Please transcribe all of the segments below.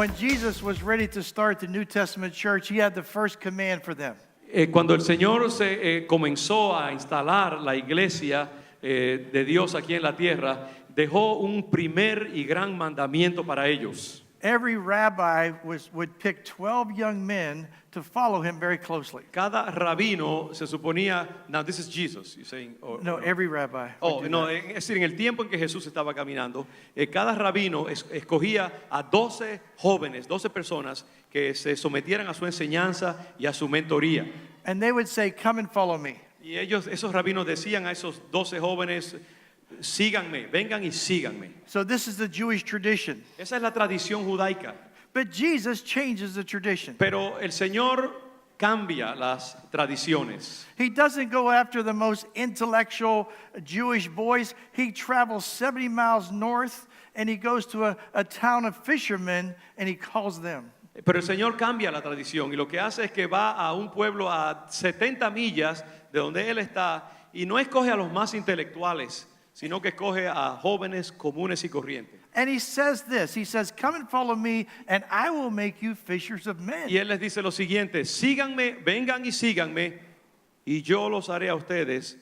When Jesus was ready to start the New Testament church, he had the first command for them. Cuando el Señor comenzó a instalar la iglesia de Dios aquí en la tierra, dejó un primer y gran mandamiento para ellos. Every rabbi would pick 12 young men to follow him very closely. Cada rabino se suponía, now this is Jesus, you're saying, No, every rabbi. Oh, no, es decir, en el tiempo en que Jesús estaba caminando, cada rabino escogía a 12 jóvenes, 12 personas que se sometieran a su enseñanza y a su mentoría. And they would say, "Come and follow me." Y esos rabinos decían a esos 12 jóvenes, síganme, vengan y síganme. So this is the Jewish tradition. Esa es la tradición judaica. But Jesus changes the tradition. Pero el Señor cambia las tradiciones. He doesn't go after the most intellectual Jewish boys. He travels 70 miles north and he goes to a town of fishermen and he calls them. Pero el Señor cambia la tradición y lo que hace es que va a un pueblo a 70 millas de donde Él está y no escoge a los más intelectuales, sino que escoge a jóvenes comunes y corrientes. And he says this, he says, "Come and follow me and I will make you fishers of men." Y Él les dice lo siguiente, síganme, vengan y síganme y yo los haré a ustedes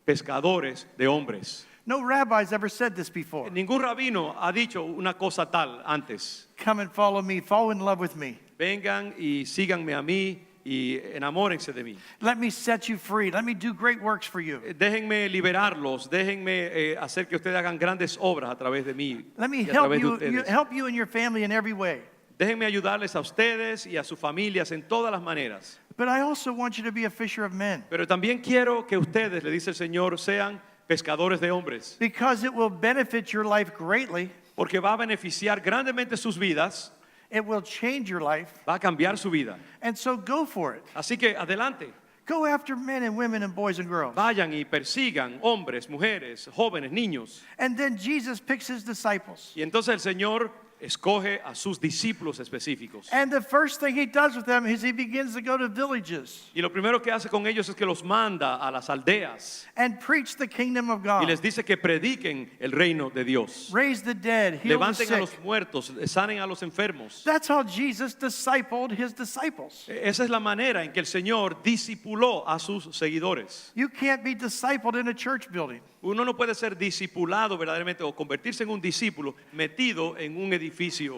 pescadores de hombres. No rabbi's ever said this before. Ningún rabino ha dicho una cosa tal antes. Come and follow me, fall in love with me. Vengan y síganme a mí y enamórense de mí. Let me set you free. Let me do great works for you. Déjenme liberarlos, déjenme hacer que ustedes hagan grandes obras a través de mí. Let me y a help través de you, ustedes. help you and your family in every way. Déjenme ayudarles a ustedes y a sus familias en todas las maneras. But I also want you to be a fisher of men. Pero también quiero que ustedes, le dice el Señor, sean pescadores de hombres. Because it will benefit your life greatly. Porque va a beneficiar grandemente sus vidas, It will change your life. va a cambiar su vida. And so go for it. Así que adelante, Go after men and women and boys and girls. vayan y persigan hombres, mujeres, jóvenes, niños. And then Jesus picks his disciples. Y entonces el Señor escoge a sus discípulos específicos. And the first thing he does with them is he begins to go to villages Y lo primero que hace con ellos es que los manda a las aldeas and preach the kingdom of y God. les dice que prediquen el reino de Dios. Raise the dead, heal the Levanten a sick. los muertos, sanen a los enfermos. That's how Jesus discipled his disciples. Esa es la manera en que el Señor discipuló a sus seguidores. You can't be discipled in a church building. Uno no puede ser discipulado verdaderamente o convertirse en un discípulo metido en un edificio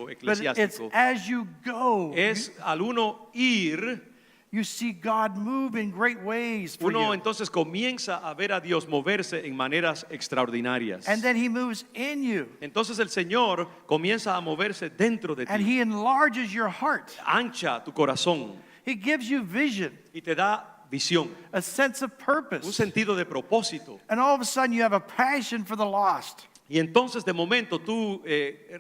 But it's eclesiástico. as you go, Es al uno ir, you see God move in great ways for uno you. entonces comienza a ver a Dios moverse en maneras extraordinarias. And then he moves in you. Entonces el Señor comienza a moverse dentro de And ti, he enlarges your heart. ancha tu corazón He gives you vision, y te da visión, a sense of un purpose. sentido de propósito. And all of a sudden you have a passion for the lost. Y entonces de momento tú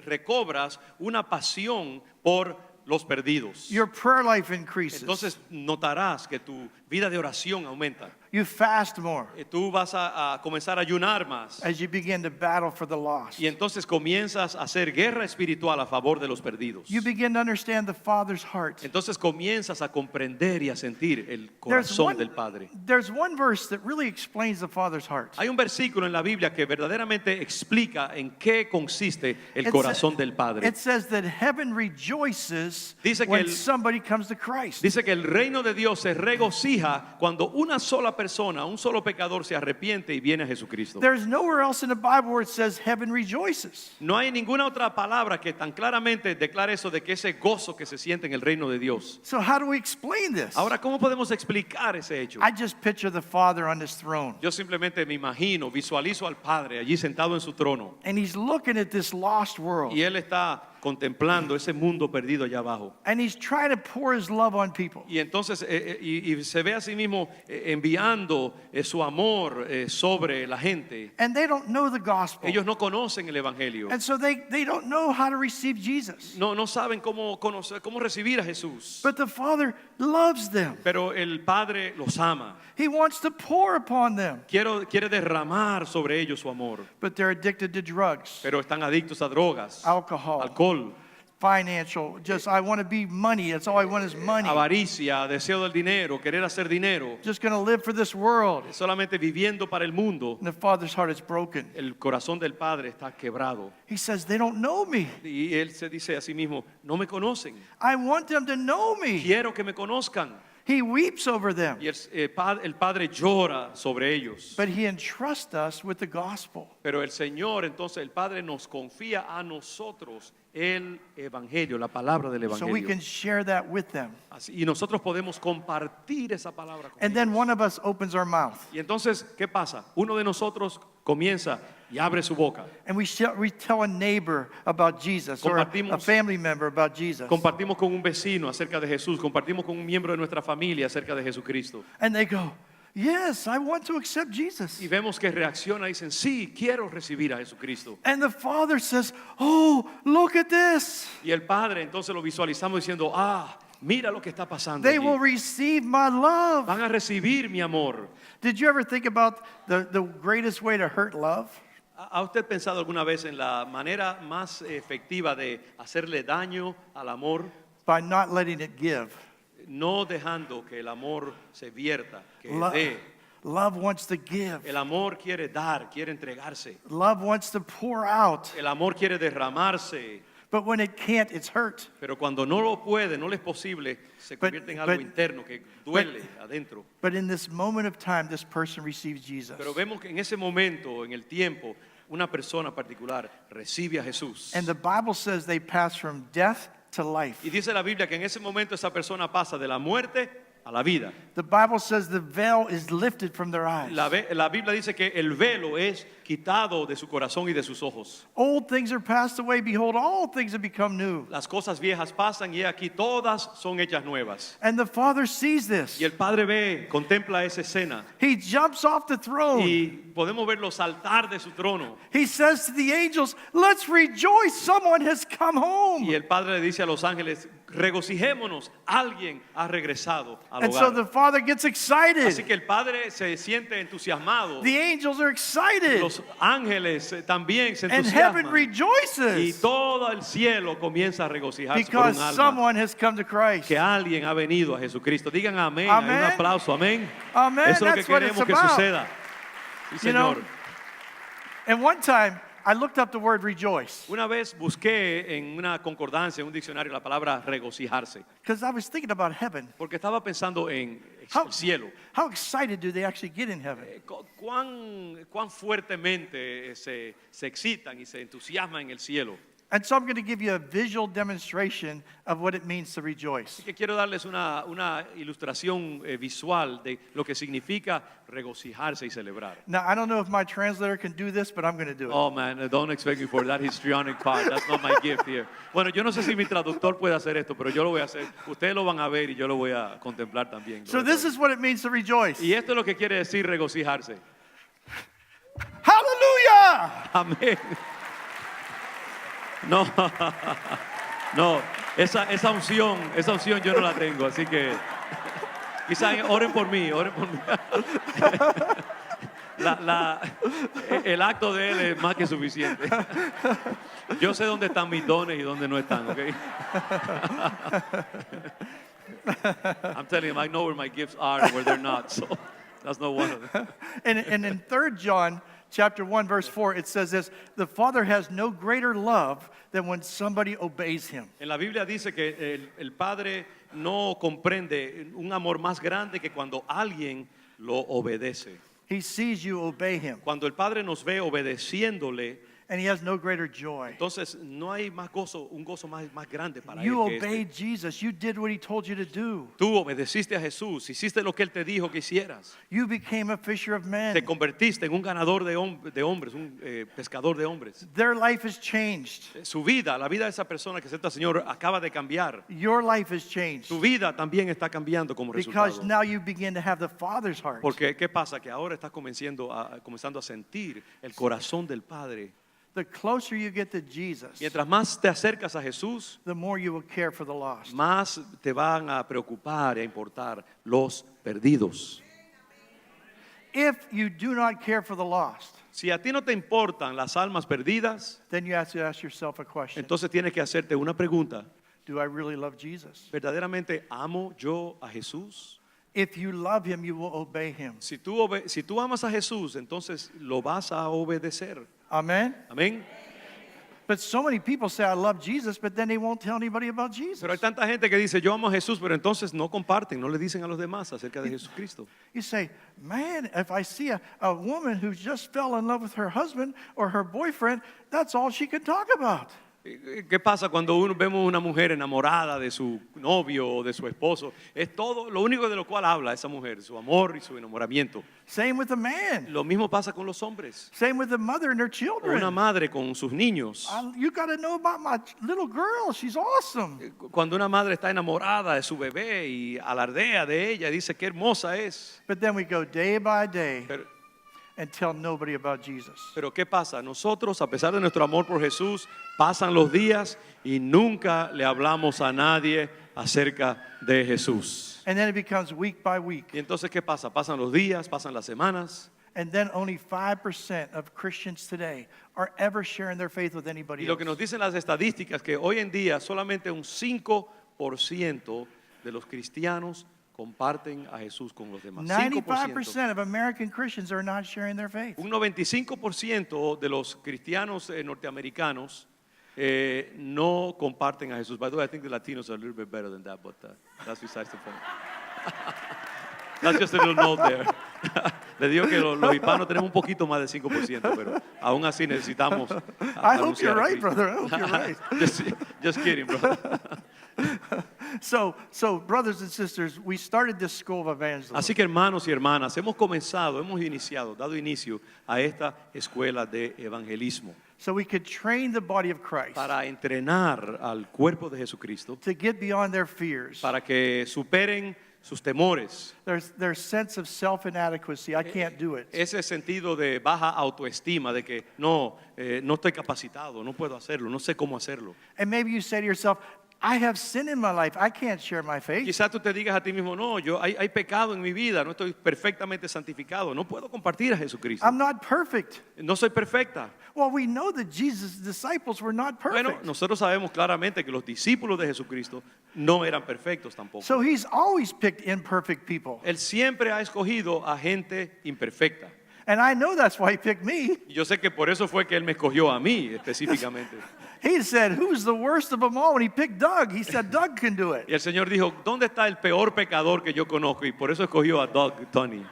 recobras una pasión por los perdidos. Your prayer life increases. Entonces notarás que tu vida de oración aumenta. You fast more Tú vas a comenzar a ayunar más. as you begin to battle for the lost. Y entonces comienzas a hacer guerra espiritual a favor de los perdidos. You begin to understand the Father's heart. Entonces comienzas a comprender y a sentir el corazón del Padre. There's one verse that really explains the Father's heart. Hay un versículo en la Biblia que verdaderamente explica en qué consiste el It corazón sa- del Padre. It says that heaven rejoices Dice que when el- somebody comes to Christ. Dice que el reino de Dios se regocija cuando una sola persona, un solo pecador se arrepiente y viene a Jesucristo. There's nowhere else in the Bible where it says heaven rejoices. No hay ninguna otra palabra que tan claramente declare eso de que ese gozo que se siente en el reino de Dios. So how do we explain this? Ahora, ¿cómo podemos explicar ese hecho? I just picture the Father on this throne. Yo simplemente me imagino, visualizo al Padre allí sentado en su trono And he's looking at this lost world. y Él está contemplando ese mundo perdido allá abajo. And he's trying to pour his love on people. Y entonces y se ve a sí mismo enviando su amor sobre la gente. And they don't know the gospel. Ellos no conocen el Evangelio. And so they don't know how to receive Jesus. No saben cómo recibir a Jesús. But the Father loves them. Pero el Padre los ama. He wants to pour upon them. Quiere derramar sobre ellos su amor. But they're addicted to drugs, Pero están adictos a drogas, alcohol, alcohol, financial, just I want to be money. That's all I want is money. avaricia, deseo del dinero, querer hacer dinero, Just going to live for this world. solamente viviendo para el mundo, And the Father's heart is broken. el corazón del Padre está quebrado. He says, they don't know me. Y él se dice a sí mismo, no me conocen, I want them to know me. quiero que me conozcan. He weeps over them. Y el Padre llora sobre ellos. But he entrusts us with the gospel. Pero el Señor, entonces el Padre nos confía a nosotros el Evangelio, la palabra del So we Evangelio. can share that with them. Y nosotros podemos compartir esa palabra con And then ellos. one of us opens our mouth. Y entonces, ¿qué pasa? Uno de nosotros comienza y abre su boca. And we tell a neighbor about Jesus or a Compartimos- family member about Jesus. Compartimos con un vecino acerca de Jesús, compartimos con un miembro de nuestra familia acerca de Jesucristo. And they go, yes, I want to accept Jesus. Y vemos que reacciona y dicen, sí, quiero recibir a Jesucristo. And the Father says, oh, look at this. Y el Padre entonces lo visualizamos diciendo, mira lo que está pasando They allí. will receive my love. Van a recibir mi amor. Did you ever think about the greatest way to hurt love? ¿Ha usted pensado alguna vez en la manera más efectiva de hacerle daño al amor? By not letting it give. No dejando que el amor se vierta, que Lo- dé. Love wants to give. El amor quiere dar, quiere entregarse. Love wants to pour out. El amor quiere derramarse. But when it can't, it's hurt. Pero cuando no lo puede, no le es posible, se convierte en algo but- interno que duele adentro. But in this moment of time, this person receives Jesus. Pero vemos que en ese momento, en el tiempo, una persona particular recibe a Jesús. And the Bible says they pass from death to life. Y dice la Biblia que en ese momento esa persona pasa de la muerte a la vida. The Bible says the veil is lifted from their eyes. La Biblia dice que el velo es quitado de su corazón y de sus ojos. Old things are passed away. Behold, all things have become new. Las cosas viejas pasan y aquí todas son hechas nuevas. And the Father sees this. Y el Padre ve, contempla esa escena He jumps off the throne. y podemos verlo saltar de su trono. He says to the angels, let's rejoice. Someone has come home. Y el Padre le dice a los ángeles, regocijémonos, alguien ha regresado al And so hogar. the Father gets Así excited. que el Padre se siente entusiasmado. The angels are excited. Los ángeles también se And heaven entusiasman. Y rejoices todo el cielo comienza a regocijarse por because un alma. someone has come to Christ. Que alguien ha venido a Jesucristo. Digan amén. Amén. Hay un aplauso. Amén. Amen. Eso es lo que That's what it's queremos que about. suceda. Sí, You know, Señor. And one time, I looked up the word rejoice Una vez busqué en una concordancia, en un diccionario, la palabra regocijarse. because I was thinking about heaven. Porque estaba pensando en How, el cielo. how excited do they actually get in heaven? Cuán fuertemente se excitan y se entusiasman en el cielo. And so I'm going to give you a visual demonstration of what it means to rejoice. Así que quiero darles una ilustración visual de lo que significa regocijarse y celebrar. Now, I don't know if my translator can do this, but I'm going to do it. Oh man, don't expect me for that histrionic part. That's not my gift here. Bueno, yo no sé si mi traductor puede hacer esto, pero yo lo voy a hacer. Ustedes lo van a ver y yo lo voy a contemplar también. So this is what it means to rejoice. Y esto es lo que quiere decir regocijarse. Hallelujah! Amén. No, no, esa unción yo no la tengo, así que quizás oren por mí, oren por mí. El acto de él es más que suficiente. Yo sé dónde están mis dones y dónde no están, ¿ok? I'm telling him, I know where my gifts are and where they're not, so that's not one of them. And in 3 John chapter 1, verse 4, it says this, the Father has no greater love than when somebody obeys him. En la Biblia dice que el Padre no comprende un amor más grande que cuando alguien lo obedece. He sees you obey him, Cuando el Padre nos ve obedeciéndole, and he has no greater joy. entonces no hay más gozo, un gozo más grande para You él que obeyed este. Jesus. You did what he told you to do. Tú obedeciste a Jesús, hiciste lo que él te dijo que hicieras. You became a fisher of Te men. convertiste en un ganador de hombres, un pescador de hombres. Their life has changed. Su vida, la vida de esa persona que acepta al Señor acaba de cambiar. Your life has changed Tu vida también está cambiando como because resultado. now you begin to have the Father's heart. Porque ¿qué pasa? Que ahora estás comenzando a sentir el corazón del Padre. The closer you get to Jesus, Mientras más te acercas a Jesús, the more you will care for the lost. más te van a preocupar y a importar los perdidos. If you do not care for the lost, Si a ti no te importan las almas perdidas, then you have to ask yourself a question. entonces tienes que hacerte una pregunta. Do I really love Jesus? ¿Verdaderamente amo yo a Jesús? If you love him, you will obey him. Si tú amas a Jesús, entonces lo vas a obedecer. Amen? Amén. But so many people say, I love Jesus, but then they won't tell anybody about Jesus. Pero hay tanta gente que dice, yo amo a Jesús, pero entonces no comparten, no le dicen a los demás acerca de Jesucristo. You say, man, if I see a woman who just fell in love with her husband or her boyfriend, that's all she can talk about. ¿Qué pasa cuando vemos una mujer enamorada de su novio o de su esposo? Es todo, lo único de lo cual habla esa mujer, su amor y su enamoramiento. Same with the man. Lo mismo pasa con los hombres. Same with the mother and their children. Una madre con sus niños. You got to know about my little girl. She's awesome. Cuando una madre está enamorada de su bebé y alardea de ella, dice qué hermosa es. But then we go day by day Pero, and tell nobody about Jesus. pero ¿qué pasa? Nosotros, a pesar de nuestro amor por Jesús, pasan los días y nunca le hablamos a nadie acerca de Jesús. And then it becomes week by week. Y entonces, ¿qué pasa? Pasan los días, pasan las semanas. And then only 5% of Christians today are ever sharing their faith with anybody Y lo que else. nos dicen las estadísticas que hoy en día solamente un 5% de los cristianos comparten a Jesús con los demás. 5%. 95% of American Christians are not sharing their faith. Un 95% de los cristianos norteamericanos no comparten a Jesús. By the way, I think the Latinos are a little bit better than that, but that's besides the point. That's just a little note there. Le digo que los hispanos tenemos un poquito más del 5%, pero aún así necesitamos I hope you're anunciar a right, Cristo. brother. I hope you're right. Just kidding, brother. So, brothers and sisters, we started this school of evangelism. Así que hermanos y hermanas, hemos iniciado, dado inicio a esta escuela de evangelismo So we could train the body of Christ para entrenar al cuerpo de Jesucristo to get beyond their fears, para que superen sus temores, their sense of self-inadequacy. I can't do it. ese sentido de baja autoestima, de que no estoy capacitado, no puedo hacerlo, no sé cómo hacerlo. And maybe you say to yourself, I have sin in my life. I can't share my faith. Quizás tú te digas a ti mismo, no, hay pecado en mi vida, no estoy perfectamente santificado, no puedo compartir a Jesucristo, I'm not perfect. no soy perfecta. Well, we know that Jesus' disciples were not perfect. Bueno, nosotros sabemos claramente que los discípulos de Jesucristo no eran perfectos tampoco. So he's always picked imperfect people. Él siempre ha escogido a gente imperfecta. And I know that's why he picked me. Y yo sé que por eso fue que Él me escogió a mí específicamente. He said, who's the worst of them all? When he picked Doug, he said, Doug can do it. Y el Señor dijo, ¿dónde está el peor pecador que yo conozco? Y por eso escogió a Doug Tony.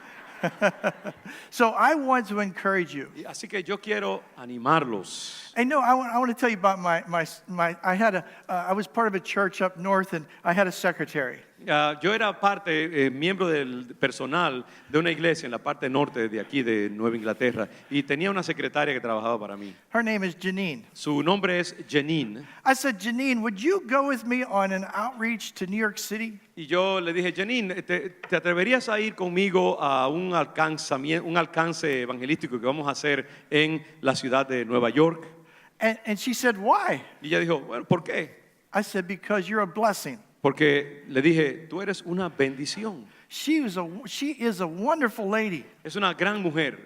So I want to encourage you. Y así que yo quiero animarlos. And no, I want to tell you about I was part of a church up north and I had a secretary. Yo era miembro del personal de una iglesia en la parte norte de aquí de Nueva Inglaterra y tenía una secretaria que trabajaba para mí. Her name is Janine. Su nombre es Janine. I said, Janine, would you go with me on an outreach to New York City? Y yo le dije, Janine, ¿te atreverías a ir conmigo a un alcance evangelístico que vamos a hacer en la ciudad de Nueva York? And she said, why? Y ella dijo, bueno, ¿por qué? I said, because you're a blessing. Porque le dije, tú eres una bendición. She is a wonderful lady. Es una gran mujer.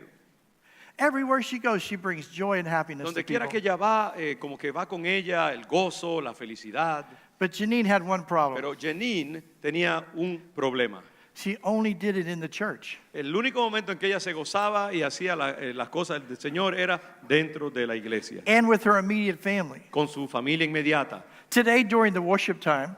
Everywhere she goes, she brings joy and happiness Donde to quiera que people. ella va, como que va con ella el gozo, la felicidad. But Janine had one problem. Pero Janine tenía un problema. She only did it in the church. El único momento en que ella se gozaba y hacía las cosas del Señor era dentro de la iglesia, And with her immediate family. con su familia inmediata. Today, during the worship time,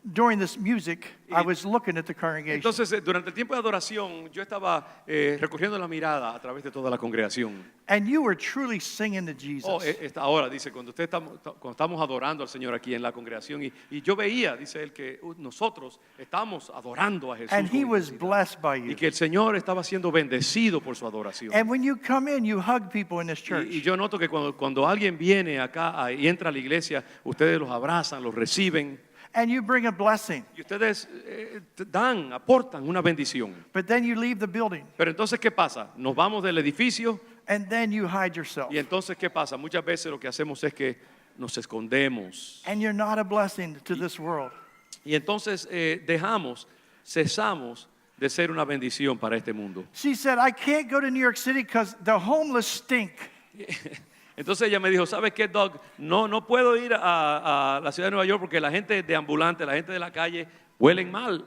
during this music, I was looking at the congregation. Entonces, durante el tiempo de adoración, yo estaba recorriendo la mirada a través de toda la congregación. And you were truly singing to Jesus. Ahora, dice, cuando estamos adorando al Señor aquí en la congregación, y yo veía, dice él, que nosotros estamos adorando a Jesús. And he con was intensidad. blessed by Y you. que el Señor estaba siendo bendecido por su adoración. And when you come in, you hug people in this Y church. yo noto que cuando alguien viene acá y entra a la iglesia, ustedes los abrazan, los reciben, And you bring a blessing. y ustedes aportan una bendición. But then you leave the building. Pero entonces, ¿qué pasa? Nos vamos del edificio And then you hide yourself. y entonces, ¿qué pasa? Muchas veces lo que hacemos es que nos escondemos. And you're not a blessing to this world. Y entonces cesamos de ser una bendición para este mundo. She said, I can't go to New York City because the homeless stink. Entonces ella me dijo, ¿sabes qué, Doug? No puedo ir a la ciudad de Nueva York porque la gente de ambulante, la gente de la calle, huelen mal,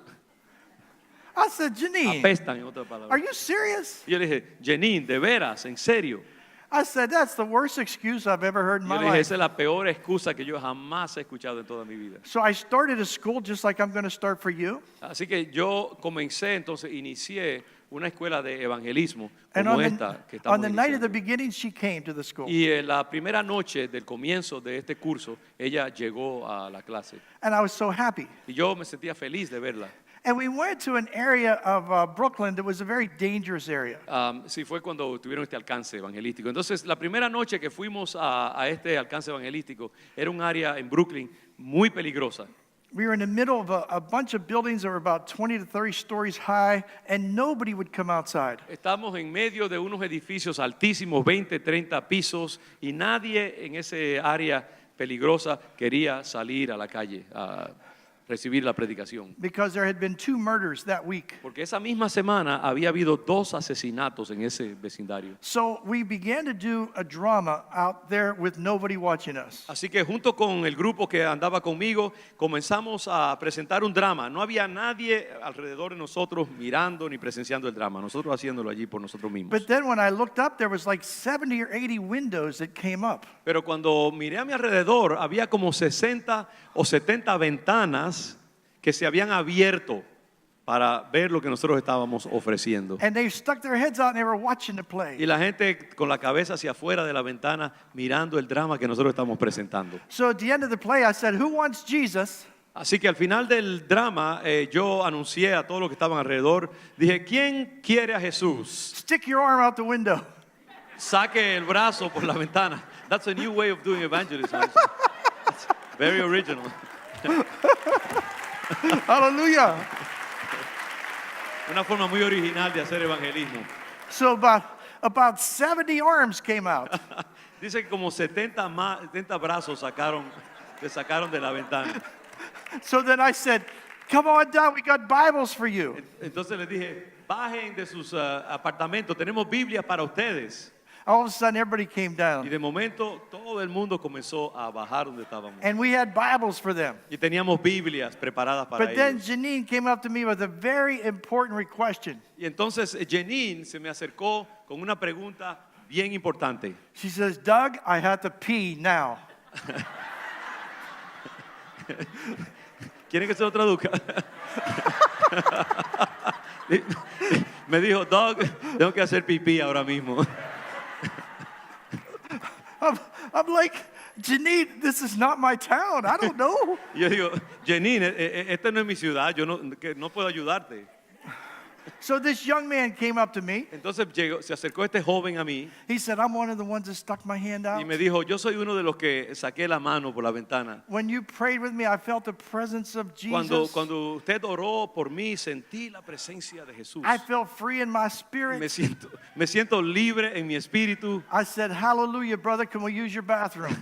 I said, Janine, apestan, en otras are palabras. you serious? Y yo le dije, Janine, ¿de veras? ¿En serio? I said, that's the worst excuse I've ever heard in Yo my le dije, life. esa es la peor excusa que yo jamás he escuchado en toda mi vida. So I started a school just like I'm going to start for you. Así que yo comencé, entonces inicié una escuela de evangelismo And como on esta que the, on estamos the night of the iniciando. beginning, she came to the school. Y en la primera noche del comienzo de este curso, ella llegó a la clase. And I was so happy. Y yo me sentía feliz de verla. And we went to an area of Brooklyn that was a very dangerous area. Sí, fue cuando tuvieron este alcance evangelístico. Entonces, la primera noche que fuimos a este alcance evangelístico era un área en Brooklyn muy peligrosa. We were in the middle of a bunch of buildings that were about 20 to 30 stories high, and nobody would come outside. Estamos en medio de unos edificios altísimos, 20, 30 pisos, y nadie en ese área peligrosa quería salir a la calle a recibir la predicación. Because there had been 2 murders that week. Porque esa misma semana había habido 2 asesinatos en ese vecindario. So we began to do a drama out there with nobody watching us. Así que junto con el grupo que andaba conmigo, comenzamos a presentar un drama. No había nadie alrededor de nosotros mirando ni presenciando el drama. Nosotros haciéndolo allí por nosotros mismos. But then when I looked up, there was like 70 or 80 windows that came up. Pero cuando miré a mi alrededor, había como 60 o 70 ventanas que se habían abierto para ver lo que nosotros estábamos ofreciendo. And they stuck their heads out and they were watching the Y play. la gente con la cabeza hacia afuera de la ventana mirando el drama que nosotros estamos presentando. So at the end of the play, I said, who wants Jesus? Así que al final del drama yo anuncié a todos los que estaban alrededor, dije, ¿quién quiere a Jesús? Stick your arm out the window. Saque el brazo por la ventana. That's a new way of doing evangelism. That's very original. Hallelujah. Una forma muy original de hacer evangelismo. So about 70 arms came out. Dice que como 70 brazos se sacaron de la ventana. So then I said, come on down, we got Bibles for you. Entonces les dije, bajen de sus apartamentos, tenemos Biblias para ustedes. All of a sudden, everybody came Y down. de momento todo el mundo comenzó a bajar donde estábamos. And we had Bibles for them. Y teníamos Biblias preparadas para But then ellos. Janine came up to me with a very important question. Y entonces Janine se me acercó con una pregunta bien importante. She says, Doug, I have to pee now. ¿Quieren que se lo traduzca? Me dijo, Doug, tengo que hacer pipí ahora mismo. I'm like, Janine, this is not my town. I don't know. Y yo digo, Janine, esta no es mi ciudad, yo no puedo ayudarte. So this young man came up to me. Entonces se acercó este joven a mí He said, I'm one of the ones that stuck my hand out. y me dijo, yo soy uno de los que saqué la mano por la ventana. When you prayed with me, I felt the presence of Jesus. Cuando usted oró por mí, sentí la presencia de Jesús. I felt free in my Me spirit. siento libre en mi espíritu. I said, hallelujah, brother, can we use your bathroom?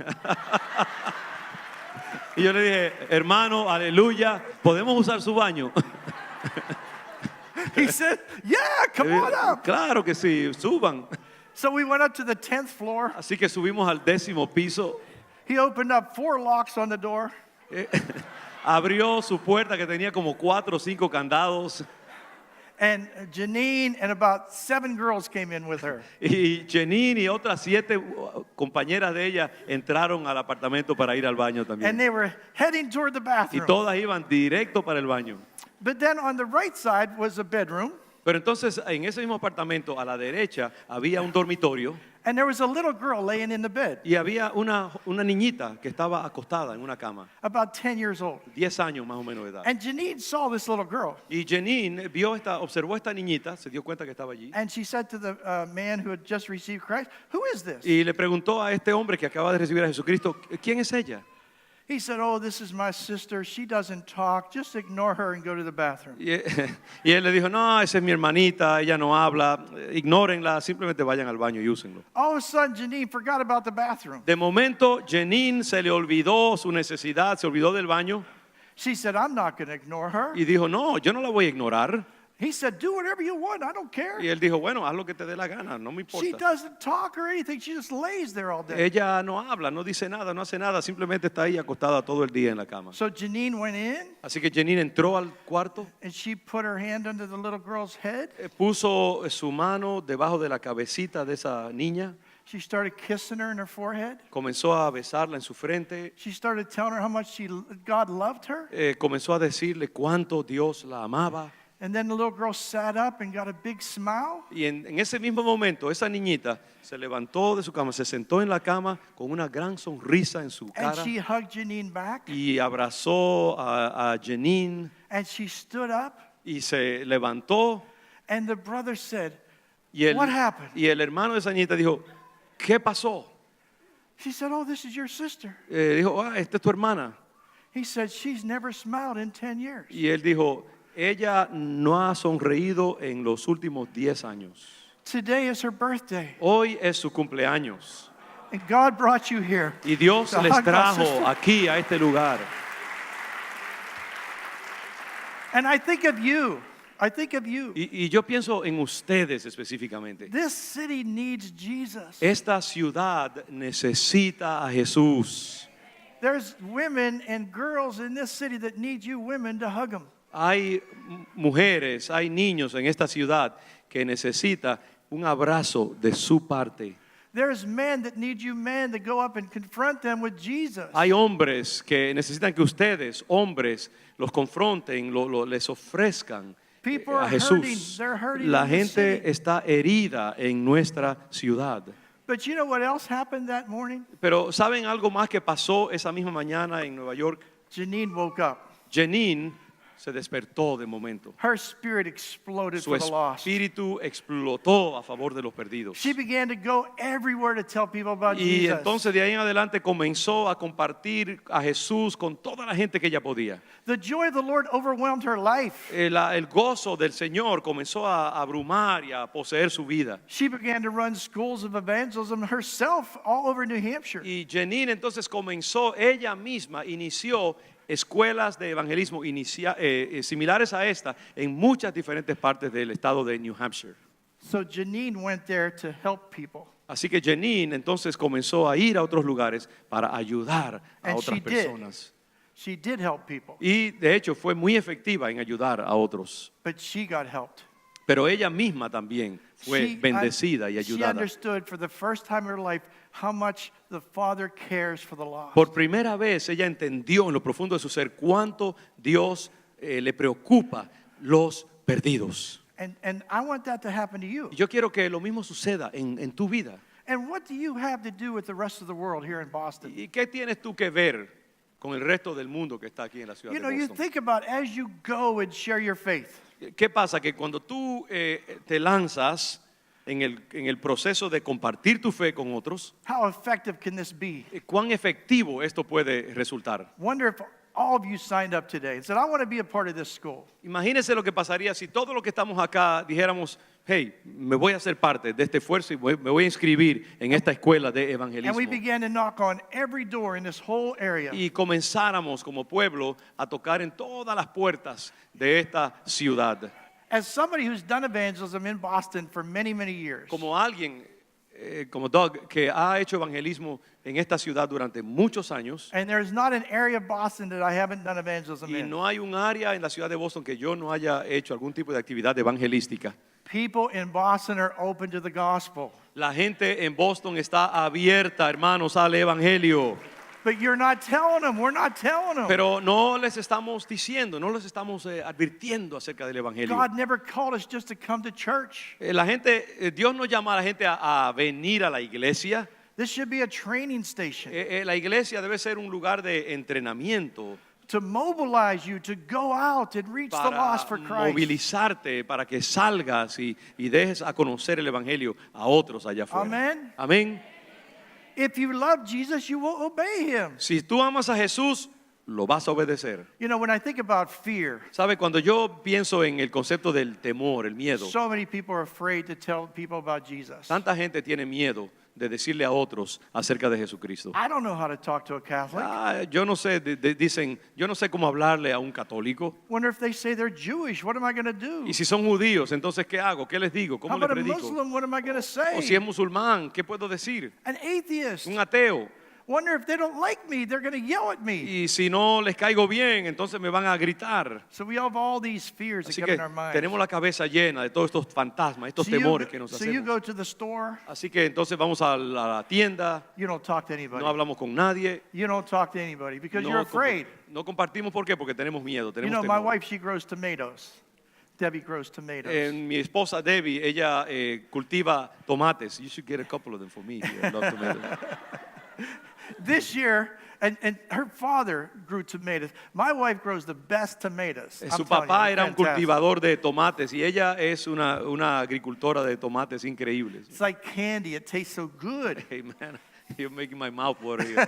Y yo le dije, hermano, aleluya, ¿podemos usar su baño? He said, yeah, come on up. Claro que sí, suban. So we went up to the 10th floor. Así que subimos al 10º piso. He opened up 4 locks on the door. Abrió su puerta que tenía como 4 o 5 candados. And Janine and about 7 girls came in with her. Y Janine y otras 7 compañeras de ella entraron al apartamento para ir al baño And también. they were heading toward the Y bathroom. todas iban directo para el baño. But then on the right side was a bedroom. Pero entonces en ese mismo apartamento a la derecha había un dormitorio And there was a little girl laying in the bed, y había una niñita que estaba acostada en una cama, about 10 years old. 10 años más o menos de edad. And Janine saw this little girl. Y Janine observó esta niñita, se dio cuenta que estaba allí And she said to the man who had just received Christ, who is this? y le preguntó a este hombre que acaba de recibir a Jesucristo, ¿quién es ella? He said, oh, this is my sister. She doesn't talk. Just ignore her and go to the bathroom. Y él le dijo, no, esa es mi hermanita, ella no habla, ignórenla, simplemente vayan al baño y úsenlo. All of a sudden, Janine forgot about the bathroom. De momento, Janine se le olvidó su necesidad, se olvidó del baño She said, I'm not going to ignore her. y dijo, no, yo no la voy a ignorar. He said, do whatever you want. I don't care. Y él dijo, bueno, haz lo que te dé la gana, no me She importa. doesn't talk or anything. She just lays there all day. Ella no habla, no dice nada, no hace nada, simplemente está ahí acostada todo el día en la cama. So Janine went in Así que Janine entró al cuarto, and she put her hand under the little girl's head. puso su mano debajo de la cabecita de esa niña, She started kissing her in her forehead. comenzó a besarla en su frente, She started telling her how much God loved her. comenzó a decirle cuánto Dios la amaba. And then the little girl sat up and got a big smile. Y en ese mismo momento, esa niñita se levantó de su cama, se sentó en la cama con una gran sonrisa en su And cara she hugged Janine back. y abrazó a Janine And she stood up. y se levantó. And the brother said, Y el, What happened? y el hermano de esa niñita dijo, ¿qué pasó? She said, oh, this is your sister. Dijo, esta es tu hermana. He said, she's never smiled in 10 years. Y él dijo, ella no ha sonreído en los últimos 10 años. Today is her birthday. Hoy es su cumpleaños. And God brought you here. Y Dios to les hug my trajo sister. aquí a este lugar. And I think of you. I think of you. Y yo pienso en ustedes específicamente. This city needs Jesus. Esta ciudad necesita a Jesús. There's women and girls in this city that need you women to hug them. Hay mujeres, hay niños en esta ciudad que necesita un abrazo de su parte. There's men that need you men to go up and confront them with Jesus. Hay hombres que necesitan que ustedes, hombres, los confronten, les ofrezcan People a are hurting. Jesús. They're hurting La in this gente city. está herida en nuestra ciudad. But you know what else happened that morning? Pero ¿saben algo más que pasó esa misma mañana en Nueva York? Janine woke up. Janine se despertó de momento. Her spirit exploded Su for the lost. espíritu explotó a favor de los perdidos. She began to go everywhere to tell people about Y Jesus. entonces de ahí en adelante comenzó a compartir a Jesús con toda la gente que ella podía. The joy of the Lord overwhelmed her life. El gozo del Señor comenzó a abrumar y a poseer su vida. She began to run schools of evangelism herself all over New Hampshire. Y Janine entonces comenzó, ella misma inició escuelas de evangelismo similares a esta en muchas diferentes partes del estado de New Hampshire. So Janine went there to help people. Así que Janine entonces comenzó a ir a otros lugares para ayudar a And otras she did. personas. She did help people, Y de hecho fue muy efectiva en ayudar a otros. but she got helped. Pero ella misma también fue bendecida y She ayudada. understood for the first time in her life how much the Father cares for the lost. Por primera vez ella entendió en lo profundo de su ser cuánto Dios le preocupa los perdidos. And I want that to happen to you. Y yo quiero que lo mismo suceda en tu vida. And what do you have to do with the rest of the world here in Boston? ¿Y qué tienes tú que ver con el resto del mundo que está aquí en la ciudad You know, de you Boston? think about as you go and share your faith. ¿Qué pasa? Que cuando tú te lanzas en el proceso de compartir tu fe con otros, How effective can this be? ¿cuán efectivo esto puede resultar? Wonder if all of you signed up today and said, I want to be a part of this school. Imagínense lo que pasaría si todos los que estamos acá dijéramos, hey, me voy a hacer parte de este esfuerzo y me voy a inscribir en esta escuela de And evangelismo. we began to knock on every door in this whole area. Y comenzáramos como pueblo a tocar en todas las puertas de esta ciudad. As somebody who's done evangelism in Boston for many, many years, Como alguien, como Doug, que ha hecho evangelismo en esta ciudad durante muchos años, and there's not an area of Boston that I haven't done evangelism y in. no hay un área en la ciudad de Boston que yo no haya hecho algún tipo de actividad evangelística. People in Boston are open to the gospel. La gente en Boston está abierta, hermanos, al evangelio. But you're not telling them. We're not telling them. Pero no les estamos diciendo, no les estamos advirtiendo acerca del evangelio. God never called us just to come to church. La gente, Dios no llama a la gente a venir a la iglesia. This should be a training station La iglesia debe ser un lugar de entrenamiento to mobilize you to go out and reach the para lost for Christ. movilizarte, para que salgas y dejes a conocer el evangelio a otros allá afuera. Amén. Amén. If you love Jesus, you will obey him. Si tú amas a Jesús, lo vas a obedecer. You know, when I think about fear, ¿Sabe? Cuando yo pienso en el concepto del temor, el miedo, so many people are afraid to tell people about Jesus. tanta gente tiene miedo de decirle a otros acerca de Jesucristo. I don't know how to talk to a Catholic. Yo no sé, dicen, yo no sé cómo hablarle a un católico. Wonder if they say they're Jewish. What am I going to do? Y si son judíos, entonces ¿qué hago? ¿Qué les digo? How ¿Cómo les about a predico? Muslim? What am I going to O si say? es musulmán, ¿qué puedo decir? An atheist. Un ateo. Wonder if they don't like me, they're going to yell at me. Y si no les caigo bien, entonces me van a gritar. So we have all these fears that Así come que in our minds. tenemos la cabeza llena de todos estos fantasmas, estos temores que nos So you hacemos. go to the store, Así que entonces vamos a la tienda, you don't talk to anybody. no hablamos con nadie. You don't talk to anybody because you're No, afraid. no compartimos, ¿por qué? Porque tenemos miedo, You tenemos know, my temor. wife, she grows tomatoes. Debbie grows tomatoes. Mi esposa Debbie, ella cultiva tomates. You should get a couple of them for me. I love tomatoes. This year, and her father grew tomatoes. My wife grows the best tomatoes. I'm Su telling you, papá they're era un fantastic. cultivador de tomates y ella es una agricultora de tomates increíbles. It's like candy. It tastes so good. Hey man, you're making my mouth water here.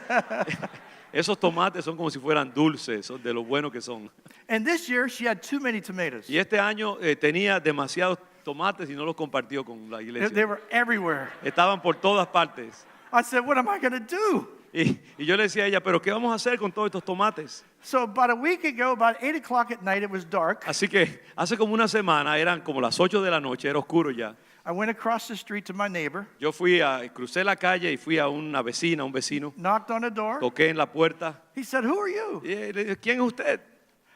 Esos tomates son como si fueran dulces, son de lo bueno que son. And this year, she had too many tomatoes. Y este año tenía demasiados tomates y no los compartió con la They iglesia. were everywhere. Estaban por todas partes. I said, what am I going to do? Y yo le decía a ella, pero ¿qué vamos a hacer con todos estos tomates? So about a week ago, about 8 o'clock at night, it was dark. Así que hace como una semana, eran como las 8 de la noche, era oscuro ya. I went across the street to my neighbor, Yo crucé la calle y fui a una vecina, un vecino, knocked on the door. toqué en la puerta. He said, who are you? Y le dije, ¿quién es usted?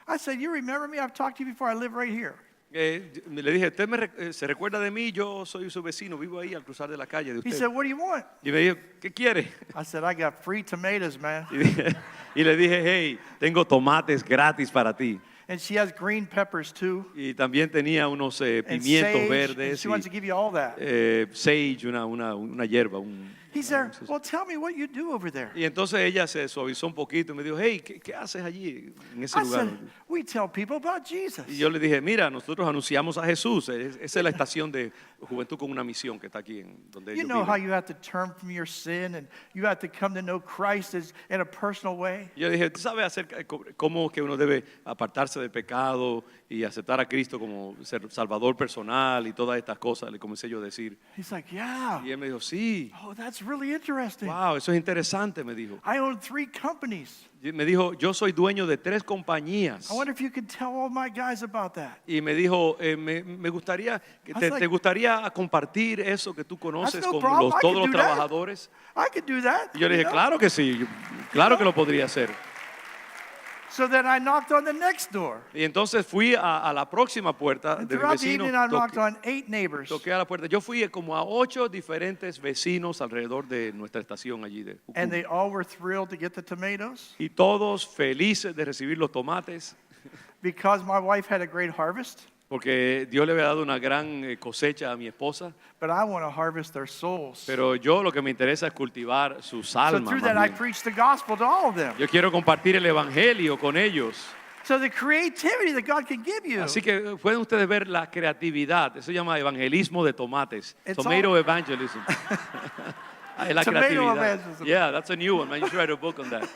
I said, you remember me? I've talked to you before. I live right here. Le dije, ¿usted se recuerda de mí? Yo soy su vecino, vivo ahí al cruzar de la calle de He usted. said, what do you want? Y me dijo, ¿qué quiere? I said, I got free tomatoes, man. Y le dije, hey, tengo tomates gratis para ti. And she has green peppers too. Y también tenía unos And pimientos sage. And verdes she wants to y give you all that. sage, una hierba. He said, well, tell me what you do over there. Y entonces ella se suavizó un poquito y me dijo, hey, ¿qué haces allí en ese I lugar? said, we tell people about Jesus. Y yo le dije, mira, nosotros anunciamos a Jesús. Esa es la estación de Juventud con una Misión que está aquí en donde You ellos know how viven. you have to turn from your sin and you have to come to know Christ in a personal way. Yo dije, ¿tú sabes acerca de cómo que uno debe apartarse del pecado y aceptar a Cristo como Salvador personal y todas estas cosas? Le comencé yo a decir. He's like, yeah. Y él me dijo, sí, Oh, that's really interesting. wow, eso es interesante, me dijo. I own 3 companies. Y me dijo, yo soy dueño de 3 compañías. I wonder if you could tell all my guys about that. Y me dijo, me gustaría, That's ¿te gustaría compartir eso que tú conoces That's no con problem. I todos can los do that. trabajadores? I could do that. Y yo le dije, you know? claro que sí, claro que lo podría hacer. So then I knocked on the next door. Y entonces fui a la próxima puerta And del throughout the vecino, evening, I knocked on 8 neighbors. toqué a la puerta. Yo fui como a 8 diferentes vecinos alrededor de nuestra estación allí de Jucú. And they all were thrilled to get the tomatoes Y todos felices de recibir los tomates, because my wife had a great harvest. porque Dios le había dado una gran cosecha a mi esposa. But I want to harvest their souls. Pero yo lo que me interesa es cultivar sus So almas. through más that, I bien. preached the gospel to all of them. Yo quiero compartir el evangelio con ellos. So the creativity that God can give you. Así que pueden ustedes ver la creatividad. Eso se llama evangelismo de tomates. It's Tomato all- evangelism. Es la Tomato creatividad. evangelism. Yeah, that's a new one, man. You should write a book on that.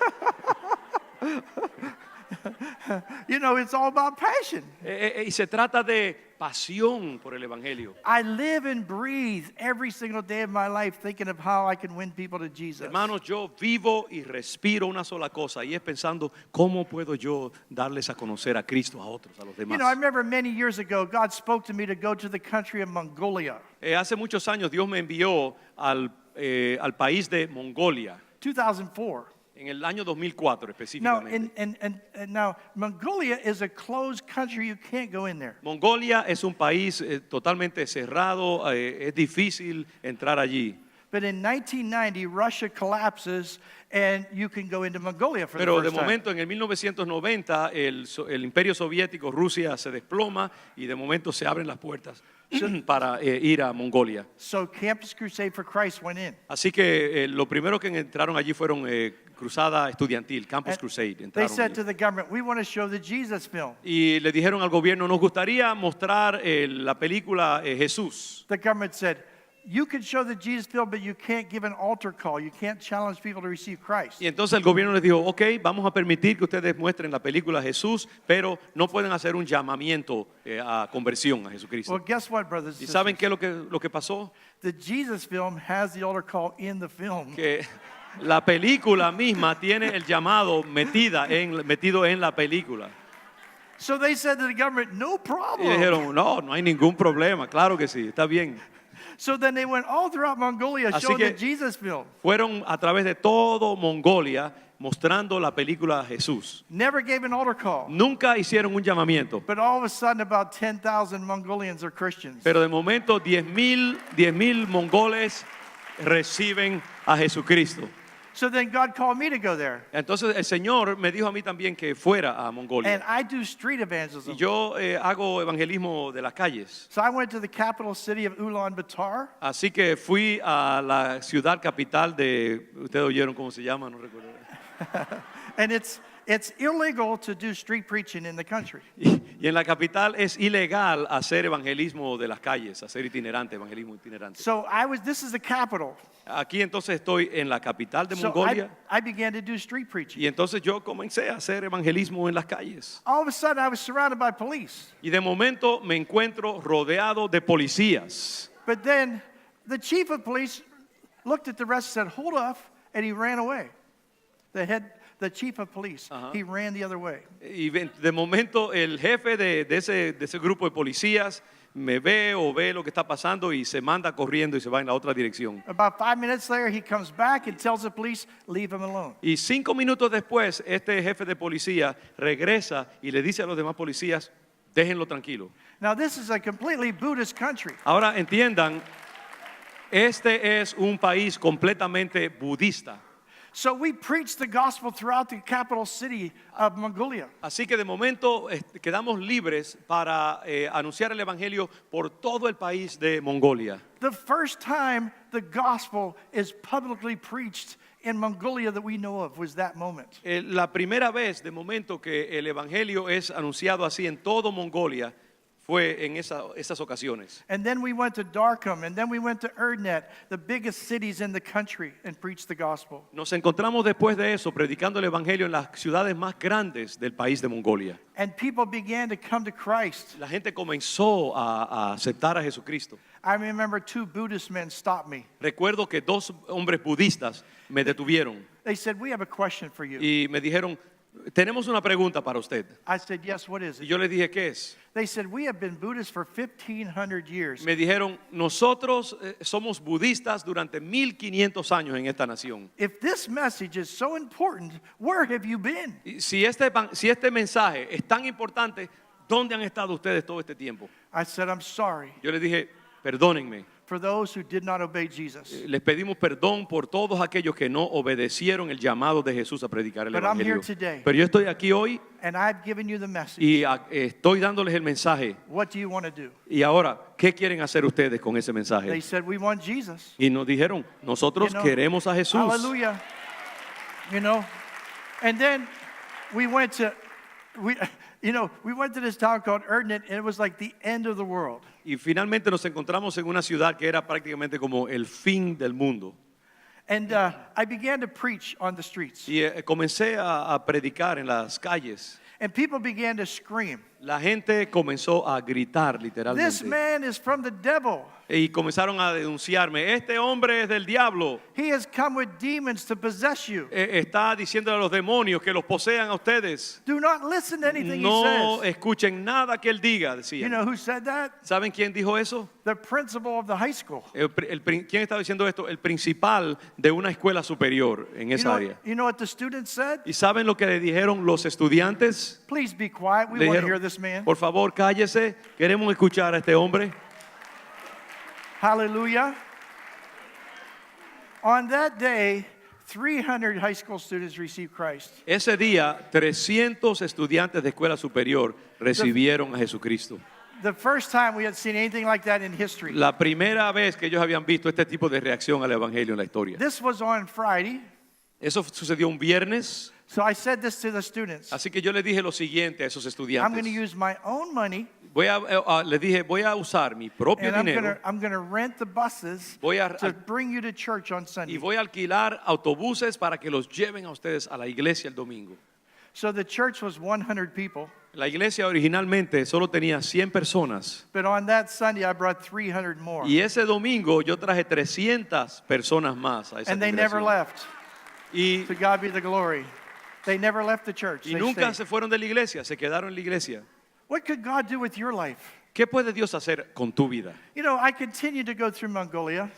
You know, it's all about passion. Y se trata de pasión por el evangelio. I live and breathe every single day of my life thinking of how I can win people to Jesus. Hermanos, yo vivo y respiro una sola cosa y es pensando cómo puedo yo darles a conocer a Cristo a otros, a los You know, I demás. remember many years ago, God spoke to me to go to the country of Mongolia. Hace muchos años Dios me envió al país de Mongolia, 2004. en el año 2004 Now, específicamente. now, Mongolia is a closed country. You can't go in there. Mongolia es un país totalmente cerrado, es difícil entrar allí. But in 1990, Russia collapses and you can go into Mongolia for Pero the de first time. momento, en el 1990, el imperio soviético, Rusia, se desploma y de momento se abren las puertas para ir a Mongolia. So Campus Crusade for Christ went in. Así que lo primero que entraron allí fueron Cruzada Estudiantil, Campus And Crusade. they Entraron said allí. to the government, we want to show the Jesus film. Y le dijeron al gobierno, nos gustaría mostrar la película Jesús. The government said, you can show the Jesus film, but you can't give an altar call. You can't challenge people to receive Christ. Y entonces el gobierno les dijo, ok, vamos a permitir que ustedes muestren la película Jesús, pero no pueden hacer un llamamiento a conversión a Jesucristo. Well, guess what, brothers ¿Y and saben sisters? qué es lo que pasó? The Jesus film has the altar call in the film. Que la película misma tiene el llamado metido en la película. So they said to the government, no Y problem. dijeron, no hay ningún problema, claro que sí, está bien. So then they went all throughout Mongolia Así showing que- the Jesus film. Fueron a través de todo Mongolia mostrando la película Jesús. Never gave an altar call. Nunca hicieron un llamamiento, But all of a sudden, about 10,000 Mongolians are Christians. pero de momento 10,000 mongoles reciben a Jesucristo. So then God called me to go there. Entonces el Señor me dijo a mí también que fuera a And Mongolia. I do street Y evangelism. yo hago evangelismo de las calles. So I went to the capital city of Ulaanbaatar. Así que fui a la ciudad capital de, ustedes oyeron cómo se llama, no recuerdo. And it's illegal to do street preaching in the country. Y en la capital es ilegal hacer evangelismo de las calles, hacer evangelismo itinerante. So this is the capital. Aquí entonces estoy en la capital de So Mongolia I began to do street preaching. y entonces yo comencé a hacer evangelismo en las calles. All of a sudden, I was surrounded by police. Y de momento me encuentro rodeado de policías. But then the chief of police looked at the rest and said, hold off, and he ran away. The chief of police, he ran the other way. Y de momento el jefe de ese grupo de policías me ve o ve lo que está pasando y se manda corriendo y se va en la otra dirección. About 5 minutes later, he comes back and tells the police, leave him alone. Y 5 minutos después, este jefe de policía regresa y le dice a los demás policías, déjenlo tranquilo. Now, this is a completely Buddhist country. Ahora entiendan, este es un país completamente budista. So we preach the gospel throughout the capital city of Mongolia. Así que de momento quedamos libres para anunciar el evangelio por todo el país de Mongolia. The first time the gospel is publicly preached in Mongolia that we know of was that moment. La primera vez de momento que el evangelio es anunciado así en todo Mongolia fue en esas ocasiones. And then we went to Darkham, and then we went to Erdnet, the biggest cities in the country, and preached the gospel. Nos encontramos después de eso predicando el evangelio en las ciudades más grandes del país de Mongolia. And people began to come to Christ. La gente comenzó a aceptar a Jesucristo. I remember 2 Buddhist men stopped me. Recuerdo que 2 hombres budistas me detuvieron They said, we have a question for you. y me dijeron, tenemos una pregunta para usted. I said, yes, what is Y it? yo les dije, ¿qué es? They said, we have been Buddhists for 1,500 years. Me dijeron, nosotros somos budistas durante 1500 años en esta nación. If this message is so important, where have you been? Y si este mensaje es tan importante, ¿dónde han estado ustedes todo este tiempo? I said, I'm sorry Yo les dije, perdónenme. for those who did not obey Jesus. Les pedimos perdón por todos aquellos que no obedecieron el llamado de Jesús a predicar el But I'm here evangelio. today. Pero yo estoy aquí hoy And I've given you the message. y estoy dándoles el mensaje. What do you want to do? Y ahora, ¿qué quieren hacer ustedes con ese They mensaje? said, we want Jesus. Y nos dijeron, nosotros You know, queremos a Jesús. Hallelujah. You know, and then we went to this town called Erdnet, and it was like the end of the world. Y finalmente nos encontramos en una ciudad que era prácticamente como el fin del mundo. And I began to preach on the streets, Y comencé a predicar en las calles. and people began to scream, La gente comenzó a gritar "This literalmente. man is from the devil. Y comenzaron a denunciarme, este hombre es del diablo. He has come with demons to possess you. Está diciendo a los demonios que los posean a ustedes. Do not listen to anything No he says." escuchen nada que él diga, You decía. know who said that? ¿Saben quién dijo eso? The principal of the high school. ¿Quién estaba diciendo esto? El principal de una escuela superior en esa área. You know what the students said? ¿Y saben lo que le dijeron los estudiantes? Please be quiet. We Le want to hear dijeron, this man. por favor, cállese. Queremos escuchar a este hombre. Hallelujah. On that day, 300 high school students received Christ. Ese día, 300 estudiantes de escuela superior recibieron a Jesucristo. The first time we had seen anything like that in history. La primera vez que ellos habían visto este tipo de reacción al evangelio en la historia. This was on Friday. Eso sucedió un viernes. So I said this to the students. Así que yo le dije lo siguiente a esos I'm going to estudiantes. use my own money Les dije, voy a usar mi propio and dinero I'm gonna rent the buses Voy a- to bring you to church on y Sunday. voy a alquilar autobuses para que los lleven a ustedes a la iglesia el domingo. So the church was 100 people, La iglesia originalmente solo tenía 100 personas but on that Sunday I brought 300 more. y ese domingo yo traje 300 personas más a esa And they never congregación. left. Y, To God be the glory. They never left the church. y They nunca stayed. se fueron de la iglesia, se quedaron en la iglesia. What could God do with your life? ¿Qué puede Dios hacer con tu vida? You know, I continued to go through Mongolia,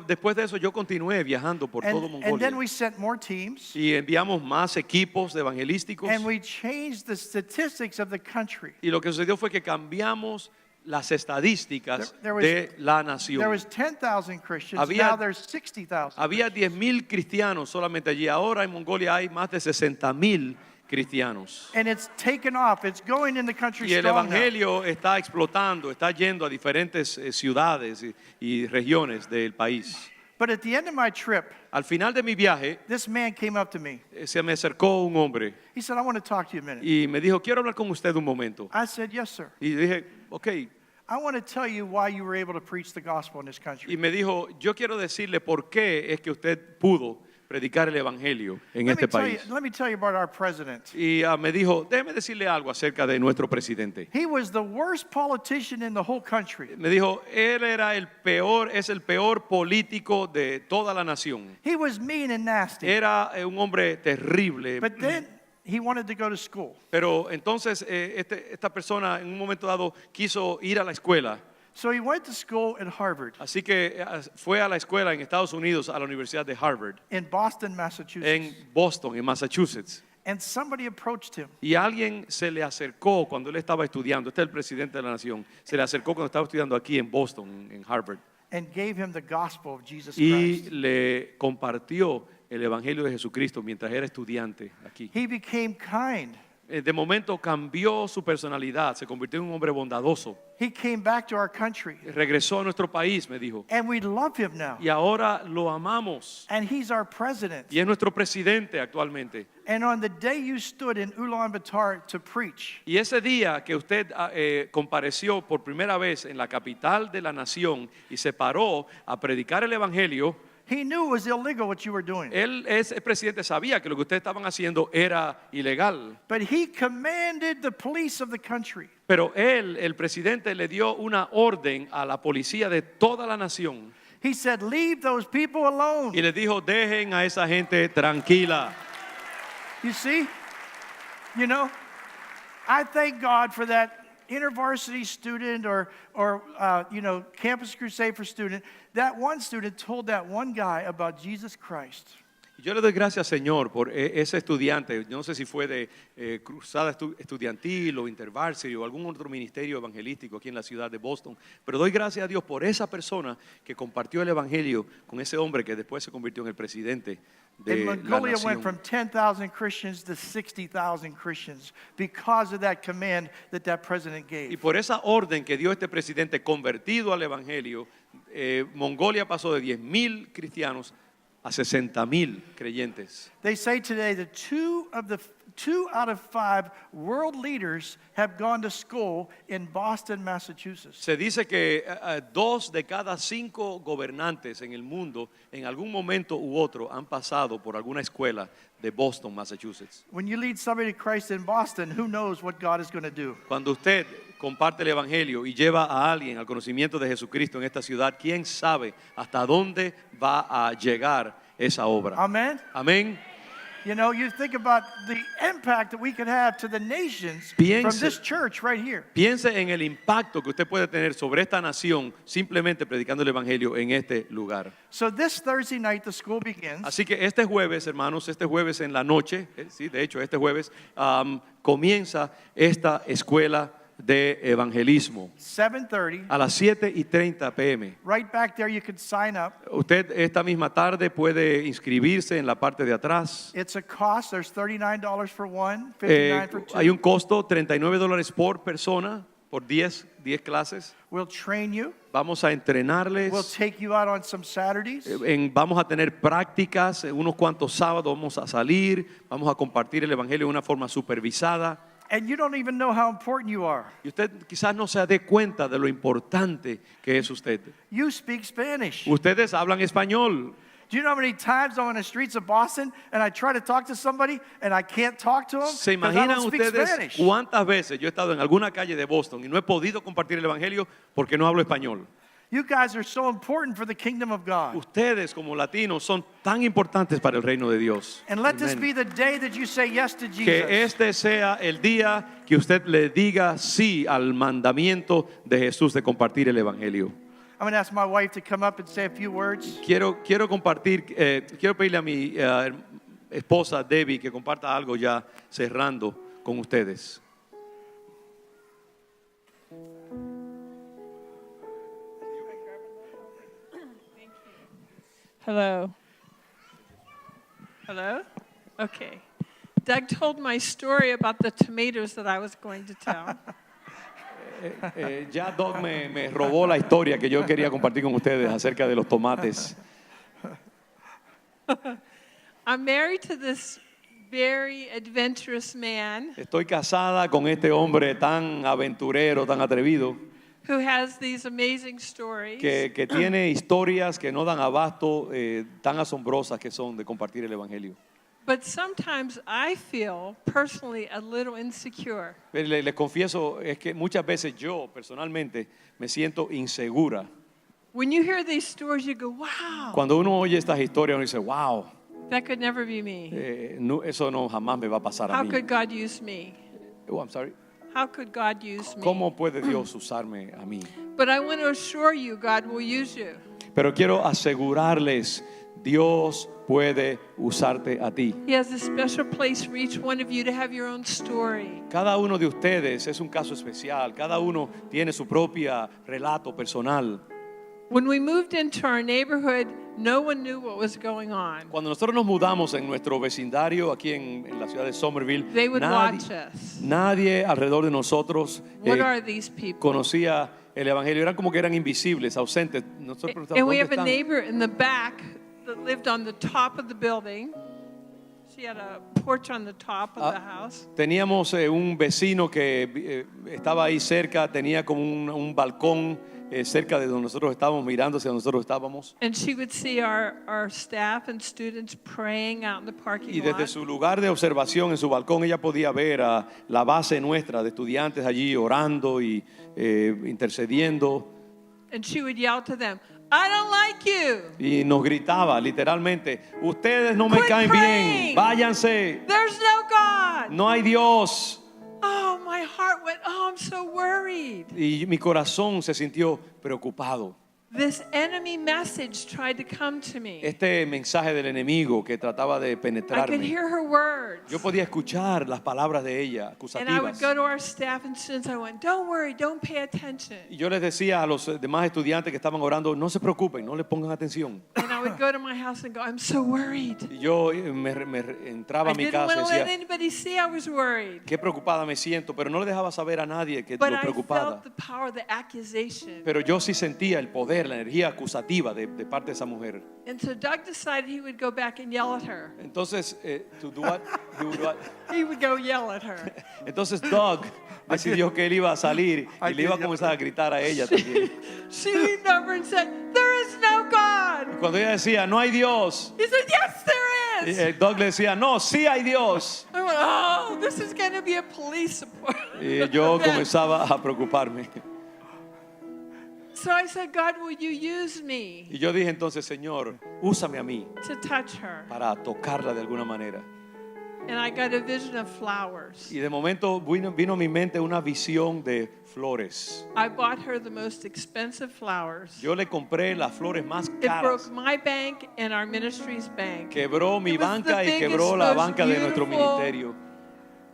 Después de eso, yo continué viajando por todo and then Mongolia we sent more teams, y enviamos más equipos de evangelísticos. and we changed the statistics of the country. Y lo que sucedió fue que cambiamos las estadísticas There was- de la There nación. was 10,000 Christians. Había- Now there's 60,000. Había 10,000 cristianos solamente allí. Ahora en Mongolia hay más de 60,000 cristianos. And it's taken off. It's going in the country Y el strong now. evangelio está explotando, está yendo a diferentes ciudades y regiones del país. But at the end of my trip, Al final de mi viaje, this man came up to me. se me acercó un hombre He said, I want to talk to you a minute. y me dijo, quiero hablar con usted un momento. I said, yes, sir. Y dije, ok. I want to tell you why you were able to preach the gospel in this Y country. me dijo, yo quiero decirle por qué es que usted pudo predicar el evangelio en este país. Let me tell you about our president. Y me dijo, déjeme decirle algo acerca de nuestro presidente. He was the worst politician in the whole country. Me dijo, él era es el peor político de toda la nación. He was mean and nasty. Era un hombre terrible. But then he wanted to go to school. Pero entonces esta persona en un momento dado quiso ir a la escuela. So he went to school at Harvard Así que fue a la escuela en Estados Unidos, a la Universidad de Harvard, in Boston, Massachusetts. en Boston, en Massachusetts. And somebody approached him. Y alguien se le acercó cuando él estaba estudiando. Este es el presidente de la nación. Se le acercó cuando estaba estudiando aquí en Boston, en Harvard. And gave him the gospel of Jesus Y Christ. le compartió el evangelio de Jesucristo mientras era estudiante aquí. He became kind. De momento cambió su personalidad, se convirtió en un hombre bondadoso. He came back to our country. Regresó a nuestro país, me dijo. And we love him now. Y ahora lo amamos. And he's our president. Y es nuestro presidente actualmente. And on the day you stood in Ulaanbaatar to preach, Y ese día que usted compareció por primera vez en la capital de la nación y se paró a predicar el evangelio, he knew it was illegal what you were doing. ese presidente sabía que lo que ustedes estaban haciendo era ilegal. But he commanded the police of the country Pero el presidente, le dio una orden a la policía de toda la nación He said, leave those people alone. y les dijo, dejen a esa gente tranquila. You see? You know, I thank God for that InterVarsity student or Campus Crusade for student. That one student told that one guy about Jesus Christ. Yo le doy gracias, Señor, por ese estudiante. Yo no sé si fue de Cruzada Estudiantil o InterVarsity o algún otro ministerio evangelístico aquí en la ciudad de Boston. Pero doy gracias a Dios por esa persona que compartió el evangelio con ese hombre que después se convirtió en el presidente de And la Mongolia nación. went from 10,000 Christians to 60,000 Christians because of that command that president Y gave. por esa orden que dio este presidente convertido al evangelio, Mongolia pasó de 10,000 cristianos a 60,000 creyentes. They say today that two out of five world leaders have gone to school in Boston, Massachusetts. Se dice que 2 de cada 5 gobernantes en el mundo en algún momento u otro han pasado por alguna escuela de Boston, Massachusetts. When you lead somebody to Christ in Boston, who knows what God is going to do? Cuando usted comparte el evangelio y lleva a alguien al conocimiento de Jesucristo en esta ciudad, ¿quién sabe hasta dónde va a llegar esa obra? Amen? Amén. You know, you think about the impact that we could have to the nations Piense- from this church right here. Piense en el impacto que usted puede tener sobre esta nación simplemente predicando el evangelio en este lugar. So this Thursday night, the school begins. Así que este jueves, hermanos, este jueves en la noche, sí, de hecho este jueves comienza esta escuela de evangelismo 7:30. a las 7:30 p.m. Right back there, you can sign up. Usted esta misma tarde puede inscribirse en la parte de atrás. It's a cost. There's $39 for one, Eh, $59 for two. hay un costo, $39 por persona, por 10 clases. We'll train you. Vamos a entrenarles. We'll take you out on some Saturdays. Vamos a tener prácticas, unos cuantos sábados vamos a salir, vamos a compartir el evangelio de una forma supervisada. and you don't even know how important you are. Y usted quizás no se dé cuenta de lo importante que es usted. You speak Spanish. Ustedes hablan español. Do you know how many times I'm on the streets of Boston and I try to talk to somebody and I can't talk to them ¿Se because I imaginan don't speak ustedes Spanish? cuántas veces yo he estado en alguna calle de Boston y no he podido compartir el evangelio porque no hablo español? You guys are so important for the kingdom of God. Ustedes como latinos son tan importantes para el reino de Dios. And let this Amén. be the day that you say yes to Jesus. Que este sea el día que usted le diga sí al mandamiento de Jesús de compartir el evangelio. I'm going to ask my wife to come up and say a few words. Quiero compartir, quiero pedirle a mi esposa Debbie que comparta algo ya cerrando con ustedes. Hello. Hello? Okay. Doug told my story about the tomatoes that I was going to tell. Ya Doug me robó la historia que yo quería compartir con ustedes acerca de los tomates. I'm married to this very adventurous man Estoy casada con este hombre tan aventurero, tan atrevido, who has these amazing stories. que tiene historias que no dan abasto, tan asombrosas que son de compartir el evangelio. But sometimes I feel personally a little insecure. Les confieso, es que muchas veces yo personalmente me siento insegura. When you hear these stories, you go, wow, Cuando uno oye estas historias, uno dice, wow, that could never be me. eso no jamás me va a pasar a How mí. could God use me? Oh, I'm sorry. How could God use me? ¿Cómo puede Dios usarme a mí? But I want to assure you, God will use you. Pero quiero asegurarles, Dios puede usarte a ti. He has a special place for each one of you to have your own story. Cada uno de ustedes es un caso especial. Cada uno tiene su propio relato personal. When we moved into our neighborhood, no one knew what was going on. Cuando nosotros nos mudamos en nuestro vecindario aquí en la ciudad de Somerville, They would watch us. nadie alrededor de nosotros What are these people? conocía el evangelio. Eran como que eran invisibles, ausentes. Nosotros preguntábamos, And we ¿dónde have a están? neighbor in the back that lived on the top of the building. She had a porch on the top of the house. Teníamos un vecino que estaba ahí cerca, tenía como un balcón cerca de donde nosotros estábamos, mirando hacia donde nosotros estábamos. And she would see our staff and students praying out in the parking Y desde lot. su lugar de observación en su balcón, ella podía ver a la base nuestra de estudiantes allí orando y intercediendo. And she would yell to them, I don't like you. Y nos gritaba literalmente, ustedes no me Quit caen praying. bien, váyanse, There's no God. no hay Dios. Oh, my heart went, oh, I'm so worried. Y mi corazón se sintió preocupado. This enemy message tried to come to me. Este mensaje del enemigo que trataba de I could penetrarme, hear her words. yo podía escuchar las palabras de ella, And I would acusativas. go to our staff and students. I went, don't worry, don't pay attention. Y yo les decía a los demás estudiantes que estaban orando, no se preocupen, no le pongan atención. And I would go to my house and go, I'm so worried. Y yo me entraba I a mi didn't casa want y to let decía, anybody see I was worried. qué preocupada me siento, pero no le dejaba saber a nadie que But lo I preocupada. felt the power of the accusation. Pero yo sí sentía el poder, la energía acusativa de parte de esa mujer. And so Doug decided he would go back and yell at her. Entonces, to do what? He would what? He would go yell at her. Entonces Doug decidió que él iba a salir y le iba a comenzar a gritar a ella también. She leaned over and said, there is no God. Cuando ella decía, no hay Dios, He said, yes, there is. Doug le decía, no, sí hay Dios. I went, oh, this is going to be a police support. Y yo event. comenzaba a preocuparme. So I said, God, will you use me Y yo dije entonces, Señor, úsame a mí to touch her? para tocarla de alguna manera. And I got a vision of flowers. Y de momento vino a mi mente una visión de flores. I bought her the most expensive flowers. Yo le compré las flores más It caras. broke my bank and our ministry's bank. Quebró mi It was banca the y quebró biggest, la most banca de nuestro beautiful- ministerio.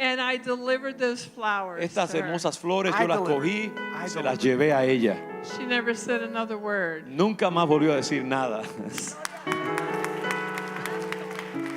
And I delivered those flowers Estas to her. hermosas flores I yo las delivered. cogí I y se las delivered. llevé a ella. She never said another word. Nunca más volvió a decir nada.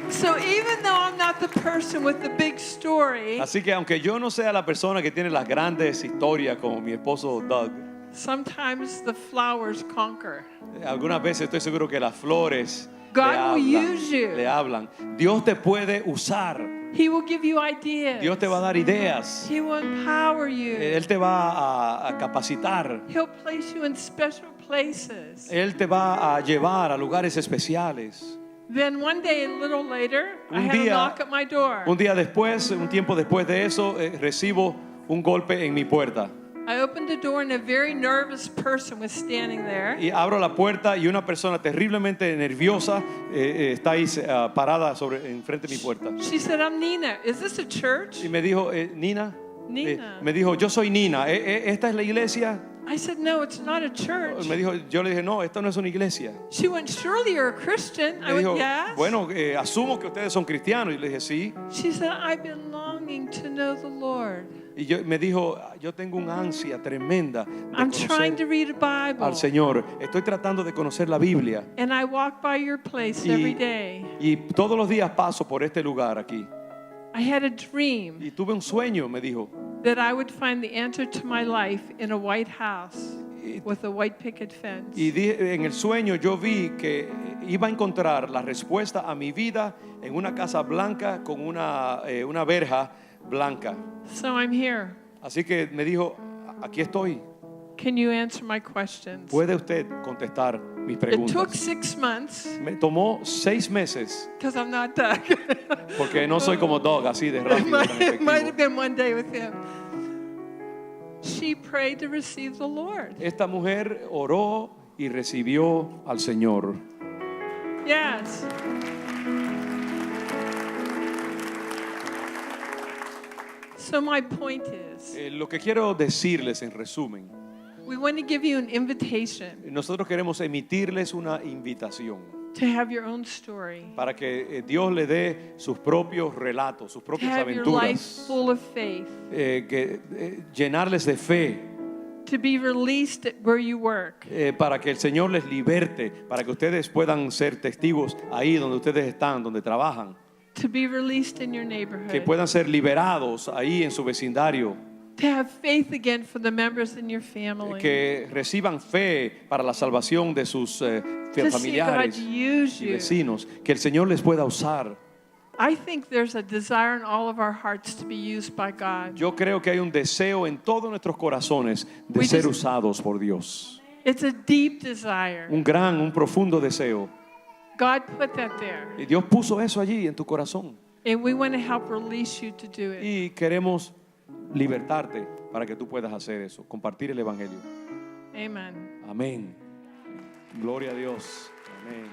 So even though I'm not the person with the big story, Así que aunque yo no sea la persona que tiene las grandes historias como mi esposo Doug, sometimes the flowers conquer. algunas veces estoy seguro que las flores God will use you. le hablan. Dios te puede usar. He will give you ideas. Dios te va a dar ideas. He will empower you. Él te va a capacitar. He'll place you in special places. Él te va a llevar a lugares especiales. Then one day, a little later, I Un had a día- knock at my door. Un día después, un tiempo después de eso, recibo un golpe en mi puerta. I opened the door and a very nervous person was standing there. Y abro la puerta y una persona terriblemente nerviosa está ahí parada enfrente de mi puerta. She said, I'm Nina. Is this a church? Y me dijo, Nina. Nina. Me dijo, yo soy Nina. ¿Esta es la iglesia? I said, no, it's not a church. Yo le dije, no, esta no es una iglesia. She went, surely you're a Christian. I Me went, dijo, yes. bueno, asumo que ustedes son cristianos. Y le dije, sí. She said, I've been longing to know the Lord. Y me dijo, yo tengo una ansia tremenda de I'm trying to conocer read a Bible. al Señor. Estoy tratando de conocer la Biblia. And I walk by your place Y- every day. Y todos los días paso por este lugar aquí. I had a dream Y tuve un sueño, me dijo. that I would find the answer to my life in a white house with a white picket fence. Y en el sueño yo vi que iba a encontrar la respuesta a mi vida en una casa blanca con una verja blanca. So I'm here. Así que me dijo, aquí estoy. Can you answer my questions? ¿Puede usted contestar mis It took preguntas? 6 months Me tomó 6 meses, because I'm not Doug. porque no soy como Doug, así de It rápido. tan might have efectivo. been one day with him. She prayed to receive the Lord. Esta mujer oró y recibió al Señor. Yes. So my point is, Lo que quiero decirles en resumen, we want to give you an invitation nosotros queremos emitirles una invitación to have your own story, para que Dios le dé sus propios relatos, sus to propias have your life aventuras, full of faith, llenarles de fe, to be released at where you work, para que el Señor les liberte, para que ustedes puedan ser testigos ahí donde ustedes están, donde trabajan, to be released in your que neighborhood, puedan ser liberados ahí en su vecindario, to have faith again for the members in your family, que reciban fe para la salvación de sus to see God familiares use y you. vecinos, que el Señor les pueda usar. I think there's a desire in all of our hearts to be used by God. Yo creo que hay un deseo en todos nuestros corazones de We ser just- usados por Dios. It's a deep desire. Un profundo deseo. God put that there. Y Dios puso eso allí en tu corazón. And we want to help release you to do it. Y queremos libertarte para que tú puedas hacer eso, compartir el Evangelio. Amen. Amén. Gloria a Dios. Amén.